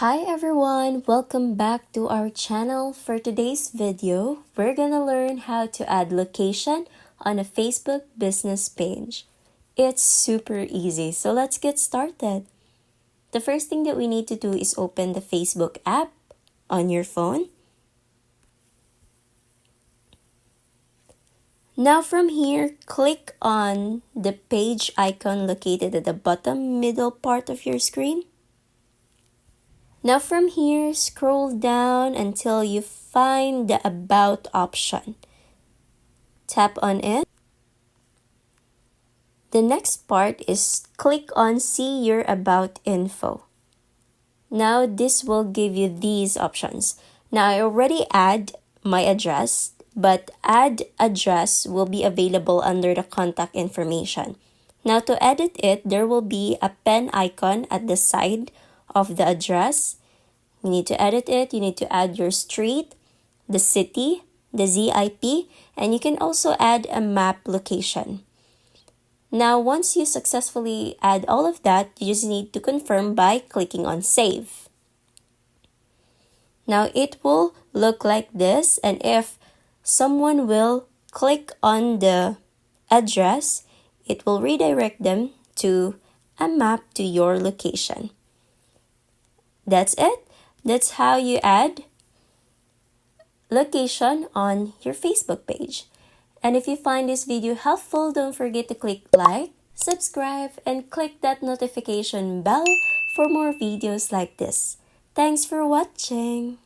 Hi everyone, welcome back to our channel. For today's video, we're gonna learn how to add location on a Facebook business page. It's super easy, so let's get started. The first thing that we need to do is open the Facebook app on your phone. Now from here, click on the page icon located at the bottom middle part of your screen. Now from here, scroll down until you find the About option. Tap on it. The next part is click on See Your About info. Now this will give you these options. Now I already add my address, but add address will be available under the contact information. Now to edit it, there will be a pen icon at the side of the address. You need to edit it. You need to add your street, the city, the ZIP, and you can also add a map location. Now, once you successfully add all of that, you just need to confirm by clicking on Save. Now, it will look like this, and if someone will click on the address, it will redirect them to a map to your location. That's it. That's how you add location on your Facebook page. And if you find this video helpful, don't forget to click like, subscribe, and click that notification bell for more videos like this. Thanks for watching!